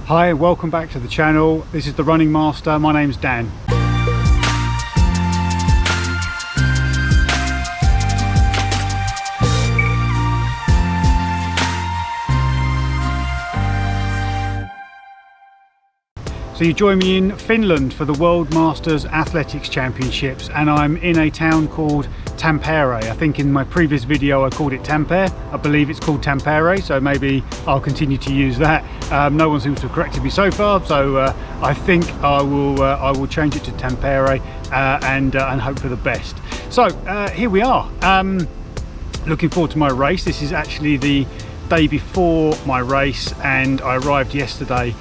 Hi, welcome back to the channel. This is the Running Master. My name's Dan. So you join me in Finland for the World Masters Athletics Championships, and I'm in a town called Tampere. I think in my previous video I called it Tampere. I believe it's called Tampere, so maybe I'll continue to use that. No one seems to have corrected me so far, so I think I will change it to Tampere and hope for the best. So here we are. Looking forward to my race. This is actually the day before my race, and I arrived yesterday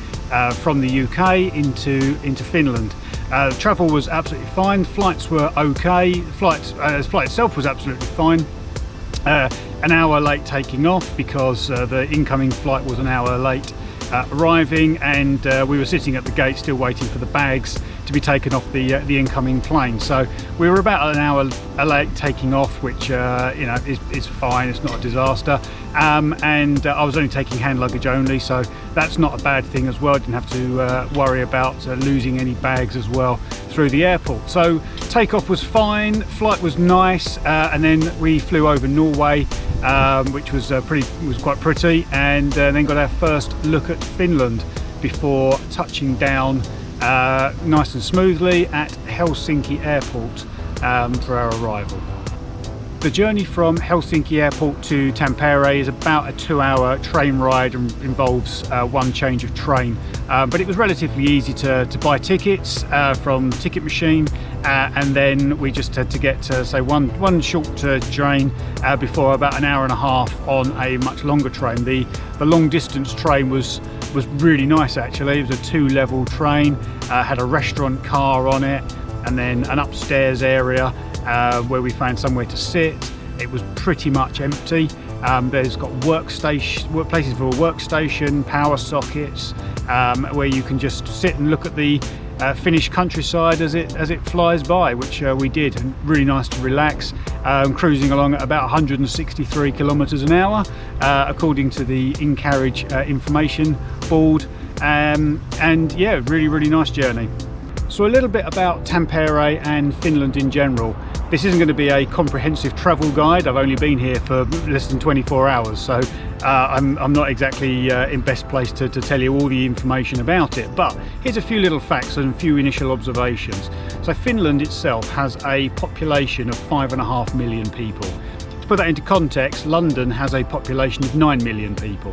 from the UK into Finland. The travel was absolutely fine. Flights were okay. The flight itself was absolutely fine. An hour late taking off because the incoming flight was an hour late arriving, and we were sitting at the gate still waiting for the bags to be taken off the incoming plane. So we were about an hour late taking off, which you know, is fine. It's not a disaster. And I was only taking hand luggage only, so that's not a bad thing as well. I didn't have to worry about losing any bags as well through the airport. So takeoff was fine, flight was nice, and then we flew over Norway, which was quite pretty, and then got our first look at Finland before touching down nice and smoothly at Helsinki Airport for our arrival. The journey from Helsinki Airport to Tampere is about a 2-hour train ride and involves one change of train. But it was relatively easy to buy tickets from the ticket machine, and then we just had to get say one short train before about an hour and a half on a much longer train. The long distance train was really nice actually. It was a 2-level train, had a restaurant car on it, and then an upstairs area where we found somewhere to sit. It was pretty much empty. There's got places for a workstation, power sockets, where you can just sit and look at the Finnish countryside as it flies by, which we did, and really nice to relax. Cruising along at about 163 kilometers an hour, according to the in-carriage information board, and yeah, really nice journey. So a little bit about Tampere and Finland in general. This isn't going to be a comprehensive travel guide. I've only been here for less than 24 hours, so I'm not exactly in best place to tell you all the information about it. But here's a few little facts and a few initial observations. So Finland itself has a population of 5.5 million people. To put that into context, London has a population of 9 million people.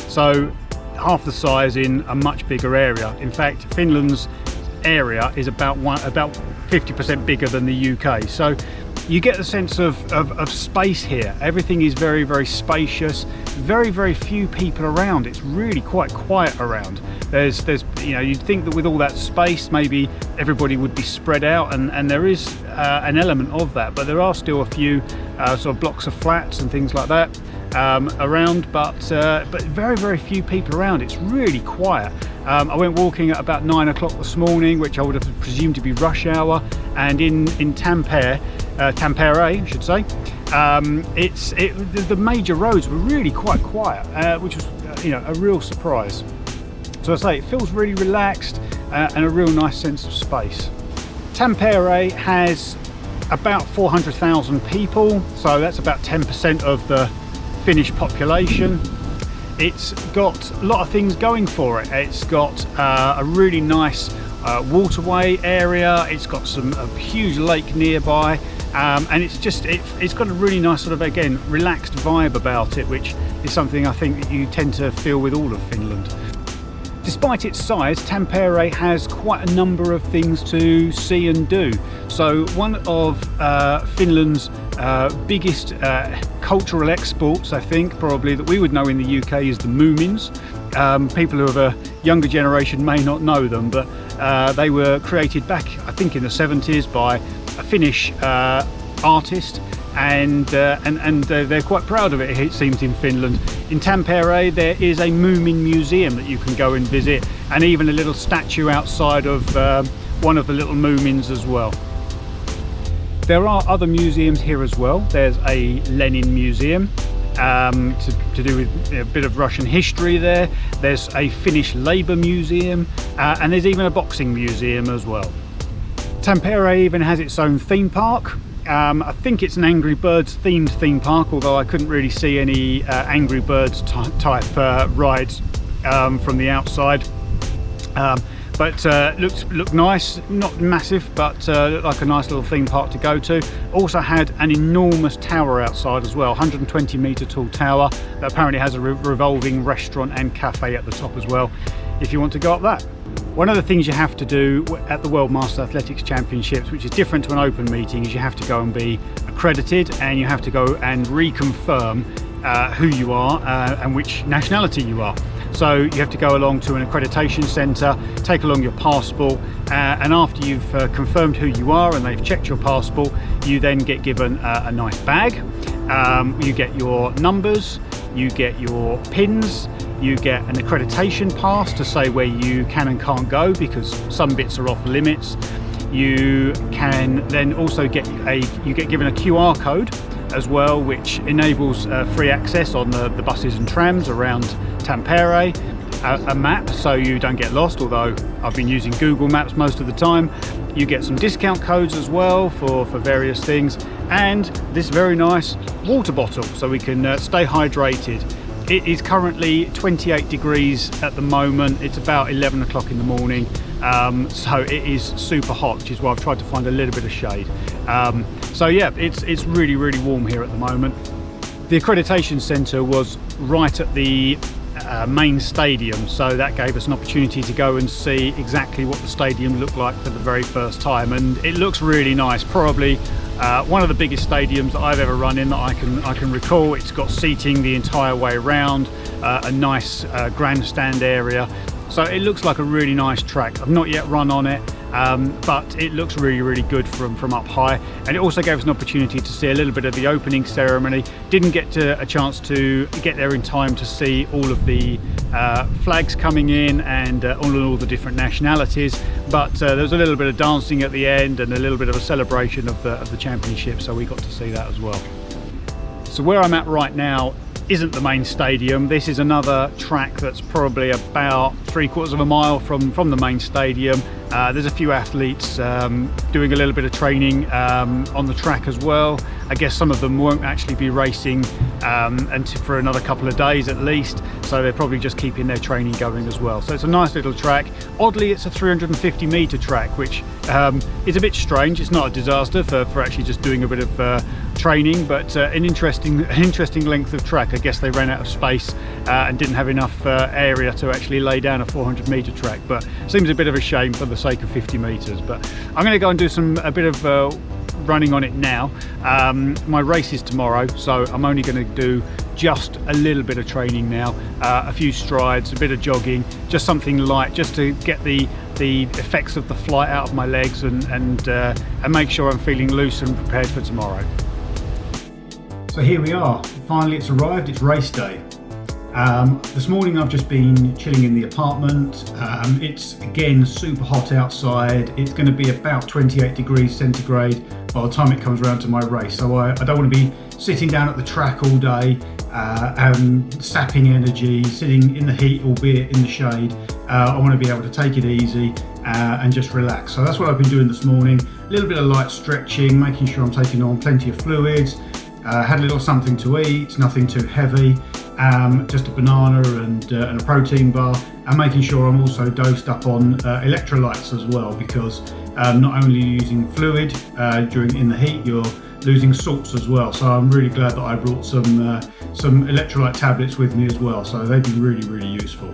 So half the size in a much bigger area. In fact, Finland's area is about 50% bigger than the UK, so you get the sense of space here. Everything is very spacious, very few people around. It's really quite quiet around. There's you know, you'd think that with all that space maybe everybody would be spread out, and there is an element of that, but there are still a few sort of blocks of flats and things like that around, but very few people around. It's really quiet. I went walking at about 9 o'clock this morning, which I would have presumed to be rush hour, and in Tampere, I should say, the major roads were really quite quiet, which was you know, a real surprise. So I say it feels really relaxed and a real nice sense of space. Tampere has about 400,000 people, so that's about 10% of the Finnish population. It's got a lot of things going for it. It's got a really nice waterway area. It's got a huge lake nearby, and it's got a really nice sort of, again, relaxed vibe about it, which is something I think that you tend to feel with all of Finland. Despite its size, Tampere has quite a number of things to see and do. So one of Finland's biggest cultural exports, I think, probably that we would know in the UK, is the Moomins. People who are of a younger generation may not know them, but they were created back, I think, in the 70s by a Finnish artist, and they're quite proud of it seems, in Finland. In Tampere there is a Moomin museum that you can go and visit, and even a little statue outside of one of the little Moomins as well. There are other museums here as well. There's a Lenin museum, to do with a bit of Russian history there. There's a Finnish labour museum, and there's even a boxing museum as well. Tampere even has its own theme park. I think it's an Angry Birds themed theme park, although I couldn't really see any Angry Birds type rides from the outside. But looked nice, not massive, but looked like a nice little theme park to go to. Also had an enormous tower outside as well, 120-metre tall tower that apparently has a revolving restaurant and cafe at the top as well, if you want to go up that. One of the things you have to do at the World Master Athletics Championships, which is different to an open meeting, is you have to go and be accredited, and you have to go and reconfirm who you are and which nationality you are. So you have to go along to an accreditation centre, take along your passport, and after you've confirmed who you are and they've checked your passport, you then get given a nice bag. You get your numbers, you get your pins, you get an accreditation pass to say where you can and can't go, because some bits are off limits. You can then also get given a QR code as well, which enables free access on the buses and trams around Tampere, a map so you don't get lost, although I've been using Google Maps most of the time. You get some discount codes as well for various things, and this very nice water bottle so we can stay hydrated. It is currently 28 degrees at the moment. It's about 11 o'clock in the morning, so it is super hot, which is why I've tried to find a little bit of shade. So yeah, it's really, really warm here at the moment. The accreditation centre was right at the main stadium, so that gave us an opportunity to go and see exactly what the stadium looked like for the very first time, and it looks really nice. Probably one of the biggest stadiums that I've ever run in that I can recall. It's got seating the entire way around, a nice grandstand area, so it looks like a really nice track. I've not yet run on it, but it looks really, really good from up high, and it also gave us an opportunity to see a little bit of the opening ceremony. Didn't get a chance to get there in time to see all of the flags coming in and all the different nationalities, but there was a little bit of dancing at the end and a little bit of a celebration of the championship, so we got to see that as well. So where I'm at right now isn't the main stadium. This is another track that's probably about 3/4 of a mile from the main stadium. There's a few athletes doing a little bit of training on the track as well. I guess some of them won't actually be racing for another couple of days at least, so they're probably just keeping their training going as well. So it's a nice little track. Oddly, it's a 350-metre track, which is a bit strange. It's not a disaster for actually just doing a bit of training, but an interesting length of track. I guess they ran out of space and didn't have enough area to actually lay down a 400-metre track, but seems a bit of a shame for the sake of 50 metres. But I'm going to go and do a bit of running on it now. My race is tomorrow, so I'm only going to do just a little bit of training now, a few strides, a bit of jogging, just something light, just to get the effects of the flight out of my legs and make sure I'm feeling loose and prepared for tomorrow. So here we are, finally it's arrived, it's race day. This morning I've just been chilling in the apartment. It's again super hot outside. It's going to be about 28 degrees centigrade by the time it comes around to my race, so I don't want to be sitting down at the track all day, sapping energy, sitting in the heat albeit in the shade. I want to be able to take it easy and just relax. So that's what I've been doing this morning. A little bit of light stretching, making sure I'm taking on plenty of fluids. Had a little something to eat, nothing too heavy, just a banana and a protein bar, and making sure I'm also dosed up on electrolytes as well, because not only using fluid in the heat, you're losing salts as well. So I'm really glad that I brought some electrolyte tablets with me as well, so they've been really, really useful.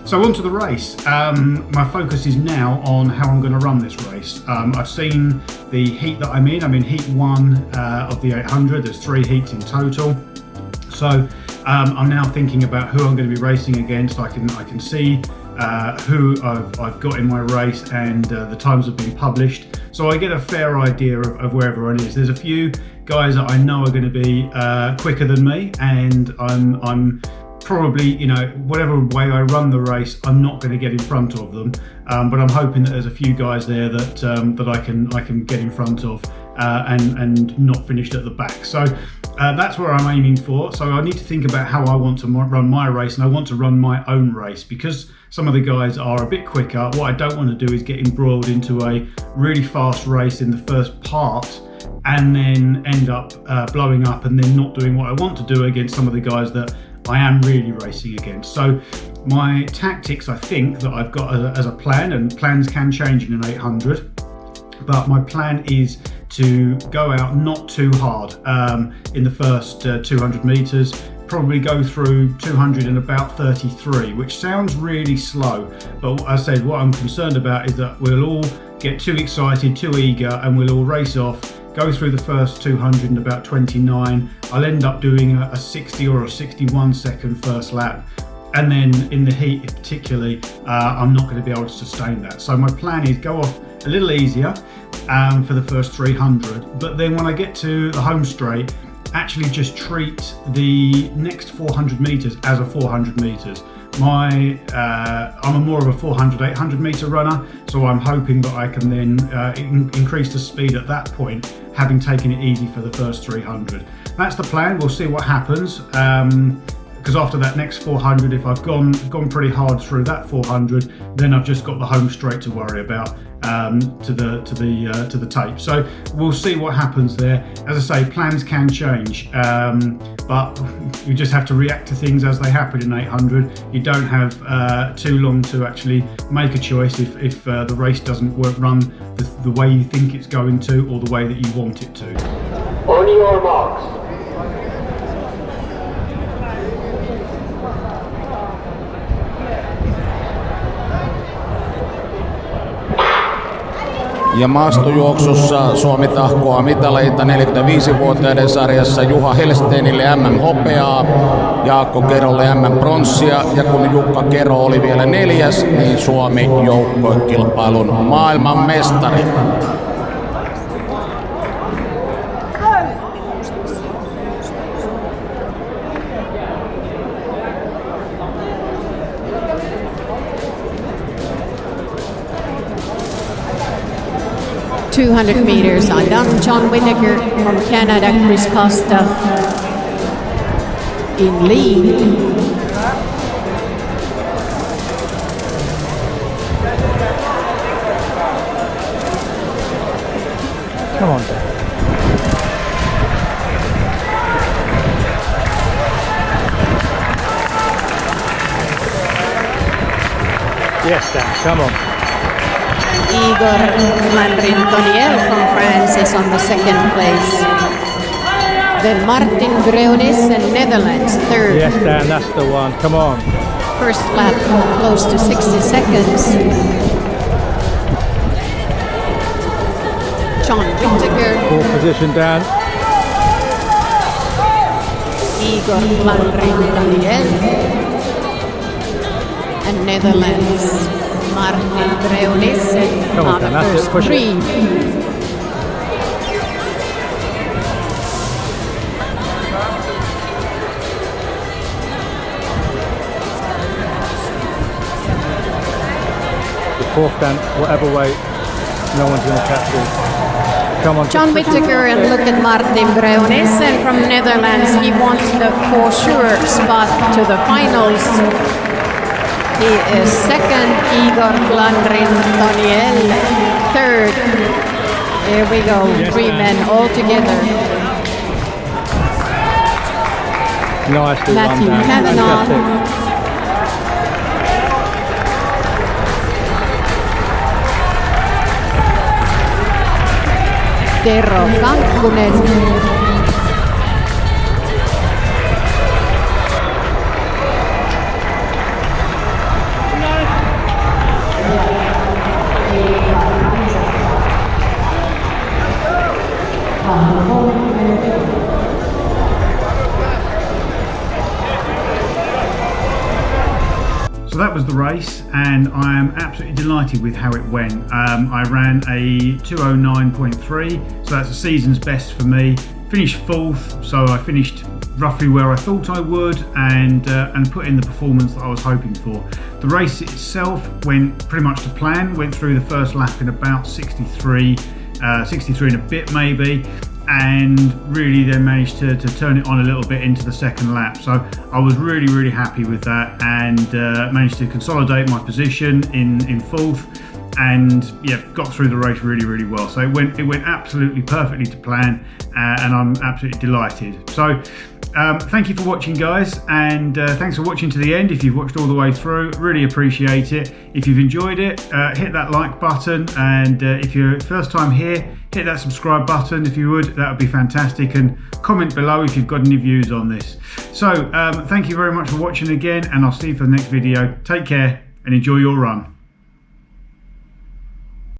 So on to the race. My focus is now on how I'm going to run this race. I've seen the heat that I'm in heat 1 of the 800. There's 3 heats in total. So I'm now thinking about who I'm going to be racing against. I can see who I've got in my race, and the times have been published. So I get a fair idea of where everyone is. There's a few guys that I know are going to be quicker than me, and I'm probably, whatever way I run the race, I'm not going to get in front of them. But I'm hoping that there's a few guys there that I can get in front of and not finished at the back. So that's where I'm aiming for. So I need to think about how I want to run my race, and I want to run my own race because some of the guys are a bit quicker. What I don't want to do is get embroiled into a really fast race in the first part and then end up blowing up and then not doing what I want to do against some of the guys that I am really racing against. So my tactics, I think, that I've got as a plan, and plans can change in an 800, but my plan is to go out not too hard in the first 200 meters, probably go through 200 in about 33, which sounds really slow, but I said what I'm concerned about is that we'll all get too excited, too eager, and we'll all race off, go through the first 200 in about 29. I'll end up doing a 60 or a 61 second first lap, and then in the heat particularly, I'm not going to be able to sustain that. So my plan is go off a little easier for the first 300, but then when I get to the home straight, actually just treat the next 400 meters as a 400 meters. I'm more of a 400-800 meter runner, so I'm hoping that I can then increase the speed at that point, having taken it easy for the first 300. That's the plan. We'll see what happens. Because after that next 400, if I've gone pretty hard through that 400, then I've just got the home straight to worry about to the tape. So we'll see what happens there. As I say, plans can change, but you just have to react to things as they happen in 800. You don't have too long to actually make a choice if the race doesn't run the way you think it's going to, or the way that you want it to. On your marks. Ja maastojuoksussa Suomi tahkoaa mitaleita 45-vuotiaiden sarjassa Juha Helsteenille MM-hopeaa, Jaakko Kerolle MM-pronssia, ja kun Jukka Kero oli vielä 4., niin Suomi joukkuekilpailun maailmanmestari. .200 meters are done. John Whittaker from Canada, Chris Costa in lead. Come on. Yes, Dan, come on. Igor Landrin-Toniel from France is on the second place. Then Martin Breunis and Netherlands third. Yes, Dan, that's the one. Come on. First lap close to 60 seconds. John Whittaker. Full position, Dan. Igor Landrin-Toniel. And Netherlands. Martin Breunis on the first three. The fourth, Dan, whatever way, no one's going to catch you. Come on. John Whittaker, and look at Martin Breunis, and from Netherlands he wants the for sure spot to the finals. He is second, Igor Landrin-Toniel third. Here we go, yes, 3 men all together. Nicely Matthew run, Kavanagh. Tero Kankkunen. So that was the race, and I am absolutely delighted with how it went. I ran a 2:09.3, so that's a season's best for me. Finished fourth, so I finished roughly where I thought I would, and put in the performance that I was hoping for. The race itself went pretty much to plan. Went through the first lap in about 63. 63 and a bit maybe, and really then managed to turn it on a little bit into the second lap. So I was really happy with that, and managed to consolidate my position in fourth, and yeah, got through the race really well. So it went absolutely perfectly to plan, and I'm absolutely delighted. So thank you for watching, guys, and thanks for watching to the end. If you've watched all the way through, really appreciate it. If you've enjoyed it, hit that like button, and if you're first time here, hit that subscribe button if you would. That would be fantastic, and comment below if you've got any views on this. So thank you very much for watching again, and I'll see you for the next video. Take care and enjoy your run.